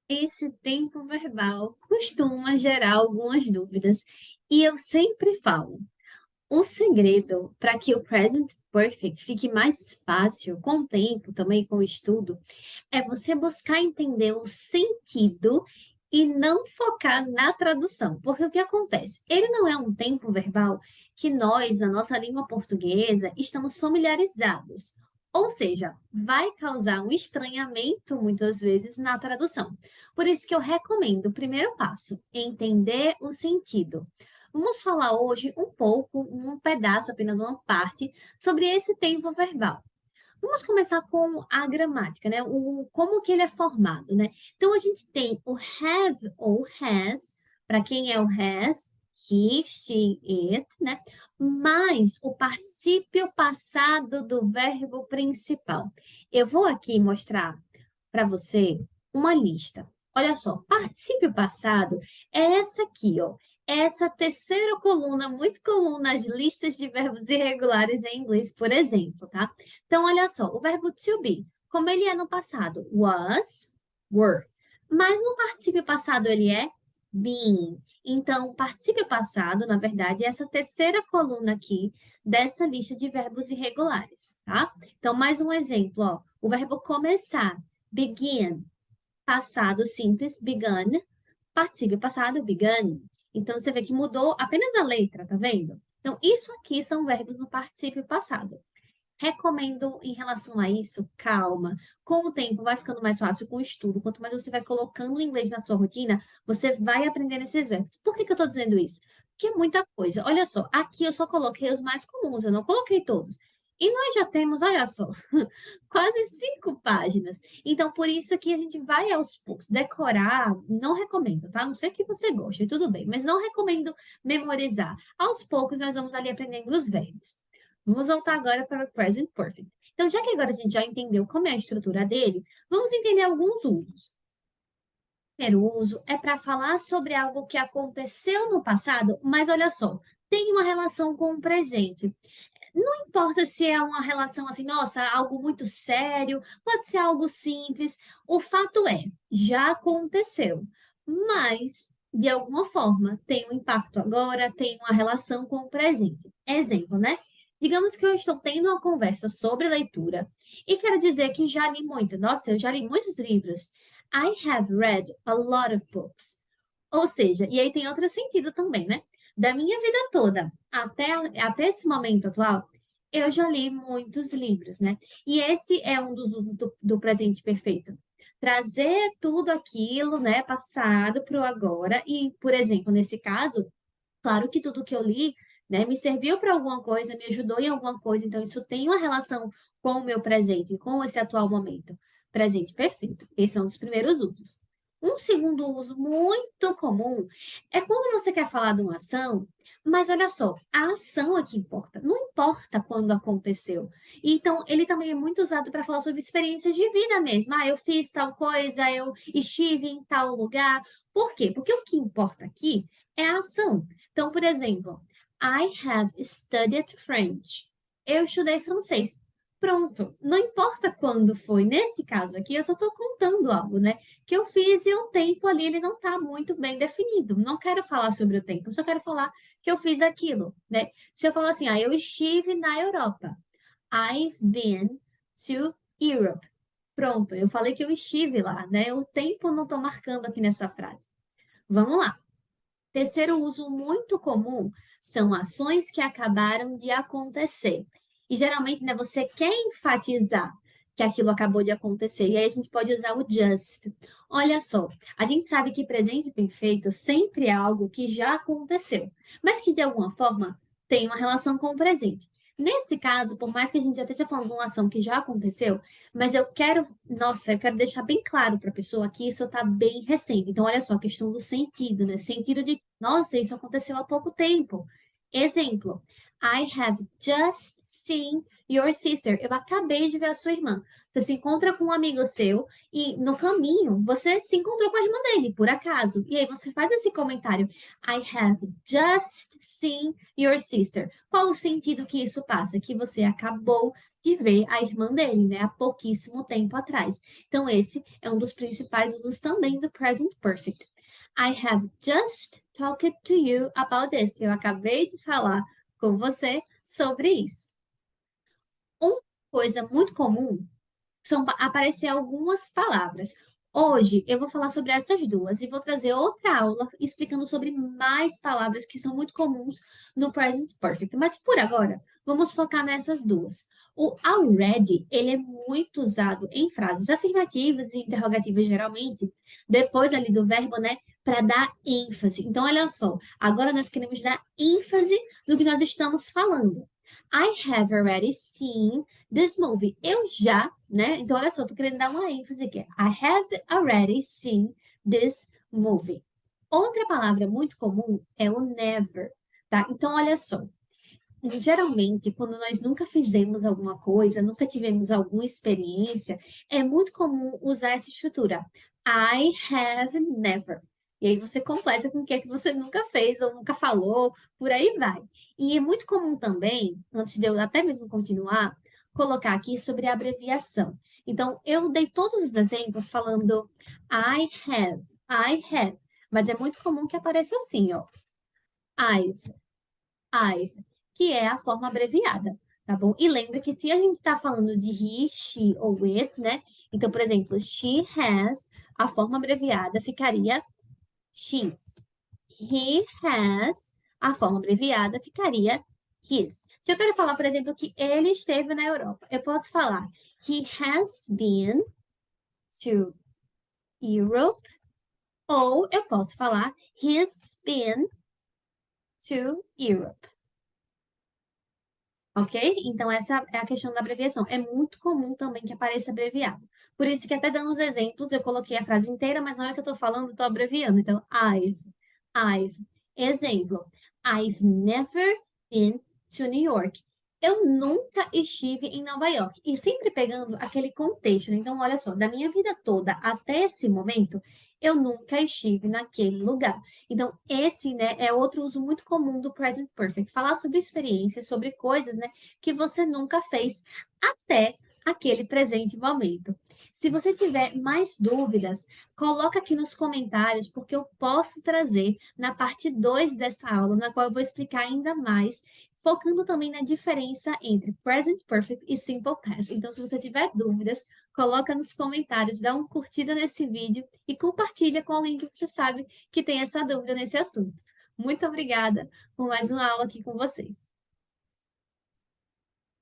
Esse tempo verbal costuma gerar algumas dúvidas, e eu sempre falo: o segredo para que o present perfect fique mais fácil com o tempo, também com o estudo, é você buscar entender o sentido e não focar na tradução. Porque o que acontece? Ele não é um tempo verbal que nós, na nossa língua portuguesa, estamos familiarizados. Ou seja, vai causar um estranhamento muitas vezes na tradução. Por isso que eu recomendo o primeiro passo, entender o sentido. Vamos falar hoje um pouco, um pedaço, apenas uma parte, sobre esse tempo verbal. Vamos começar com a gramática, né? Como que ele é formado, né? Então, a gente tem o have ou has, para quem é o has, he, she, it, né? Mais o particípio passado do verbo principal. Eu vou aqui mostrar para você uma lista. Olha só, particípio passado é essa aqui, ó. É essa terceira coluna muito comum nas listas de verbos irregulares em inglês, por exemplo, tá? Então, olha só, o verbo to be, como ele é no passado? Was, were. Mas no particípio passado ele é been. Então, o particípio passado, na verdade, é essa terceira coluna aqui dessa lista de verbos irregulares, tá? Então, mais um exemplo, ó. O verbo começar, begin. Passado simples, begun. Particípio passado, begun. Então, você vê que mudou apenas a letra, tá vendo? Então, isso aqui são verbos no particípio passado. Recomendo em relação a isso, calma. Com o tempo vai ficando mais fácil com o estudo. Quanto mais você vai colocando o inglês na sua rotina, você vai aprendendo esses verbos. Por que que eu estou dizendo isso? Porque é muita coisa. Olha só, aqui eu só coloquei os mais comuns, eu não coloquei todos. E nós já temos, olha só, quase 5 páginas. Então, por isso que a gente vai aos poucos. Decorar, não recomendo, tá? A não sei que você goste, tudo bem, mas não recomendo memorizar. Aos poucos, nós vamos ali aprendendo os verbos. Vamos voltar agora para o present perfect. Então, já que agora a gente já entendeu como é a estrutura dele, vamos entender alguns usos. O primeiro uso é para falar sobre algo que aconteceu no passado, mas olha só, tem uma relação com o presente. Não importa se é uma relação assim, nossa, algo muito sério, pode ser algo simples. O fato é, já aconteceu, mas de alguma forma tem um impacto agora, tem uma relação com o presente. Exemplo, né? Digamos que eu estou tendo uma conversa sobre leitura e quero dizer que já li muito. Nossa, eu já li muitos livros. I have read a lot of books. Ou seja, e aí tem outro sentido também, né? Da minha vida toda até esse momento atual, eu já li muitos livros, né? E esse é um dos usos do presente perfeito. Trazer tudo aquilo, né, passado para o agora. E, por exemplo, nesse caso, claro que tudo que eu li, né, me serviu para alguma coisa, me ajudou em alguma coisa. Então, isso tem uma relação com o meu presente, com esse atual momento. Presente perfeito. Esse é um dos primeiros usos. Um segundo uso muito comum é quando você quer falar de uma ação, mas olha só, a ação é que importa, não importa quando aconteceu. Então, ele também é muito usado para falar sobre experiências de vida mesmo. Ah, eu fiz tal coisa, eu estive em tal lugar. Por quê? Porque o que importa aqui é a ação. Então, por exemplo, I have studied French. Eu estudei francês. Pronto, não importa quando foi. Nesse caso aqui, eu só estou contando algo, né? Que eu fiz e o tempo ali ele não está muito bem definido. Não quero falar sobre o tempo, eu só quero falar que eu fiz aquilo, né? Se eu falar assim, eu estive na Europa. I've been to Europe. Pronto, eu falei que eu estive lá, né? O tempo não estou marcando aqui nessa frase. Vamos lá. Terceiro uso muito comum são ações que acabaram de acontecer. E geralmente, né, você quer enfatizar que aquilo acabou de acontecer. E aí a gente pode usar o just. Olha só, a gente sabe que presente perfeito sempre é algo que já aconteceu, mas que de alguma forma tem uma relação com o presente. Nesse caso, por mais que a gente já esteja falando de uma ação que já aconteceu, mas eu quero, nossa, eu quero deixar bem claro para a pessoa que isso está bem recente. Então, olha só, a questão do sentido, né? Sentido de, nossa, isso aconteceu há pouco tempo. Exemplo, I have just seen your sister. Eu acabei de ver a sua irmã. Você se encontra com um amigo seu e no caminho você se encontrou com a irmã dele, por acaso. E aí você faz esse comentário, I have just seen your sister. Qual o sentido que isso passa? Que você acabou de ver a irmã dele, né, há pouquíssimo tempo atrás. Então, esse é um dos principais usos também do present perfect. I have just talked to you about this. Eu acabei de falar com você sobre isso. Uma coisa muito comum são aparecer algumas palavras. Hoje eu vou falar sobre essas duas e vou trazer outra aula explicando sobre mais palavras que são muito comuns no present perfect. Mas por agora, vamos focar nessas duas. O already, ele é muito usado em frases afirmativas e interrogativas geralmente, depois ali do verbo, né, para dar ênfase. Então, olha só, agora nós queremos dar ênfase no que nós estamos falando. I have already seen this movie. Eu já, né? Então, olha só, tô querendo dar uma ênfase aqui. I have already seen this movie. Outra palavra muito comum é o never, tá? Então, olha só. Geralmente, quando nós nunca fizemos alguma coisa, nunca tivemos alguma experiência, é muito comum usar essa estrutura. I have never. E aí você completa com o que é que você nunca fez ou nunca falou, por aí vai. E é muito comum também, antes de eu até mesmo continuar, colocar aqui sobre a abreviação. Então, eu dei todos os exemplos falando I have, mas é muito comum que apareça assim, ó. I've, I've, que é a forma abreviada, tá bom? E lembra que se a gente está falando de he, she ou it, né? Então, por exemplo, she has, a forma abreviada ficaria she's. He has, a forma abreviada ficaria his. Se eu quero falar, por exemplo, que ele esteve na Europa, eu posso falar he has been to Europe, ou eu posso falar he's been to Europe. Ok? Então, essa é a questão da abreviação. É muito comum também que apareça abreviado. Por isso que até dando os exemplos, eu coloquei a frase inteira, mas na hora que eu estou falando, eu estou abreviando. Então, I've. Exemplo, I've never been to New York. Eu nunca estive em Nova York. E sempre pegando aquele contexto, né? Então, olha só, da minha vida toda até esse momento, eu nunca estive naquele lugar. Então, esse, né, é outro uso muito comum do present perfect. Falar sobre experiências, sobre coisas, né, que você nunca fez até aquele presente momento. Se você tiver mais dúvidas, coloca aqui nos comentários, porque eu posso trazer na parte 2 dessa aula, na qual eu vou explicar ainda mais, focando também na diferença entre present perfect e simple past. Então, se você tiver dúvidas, coloca nos comentários, dá uma curtida nesse vídeo e compartilha com alguém que você sabe que tem essa dúvida nesse assunto. Muito obrigada por mais uma aula aqui com vocês.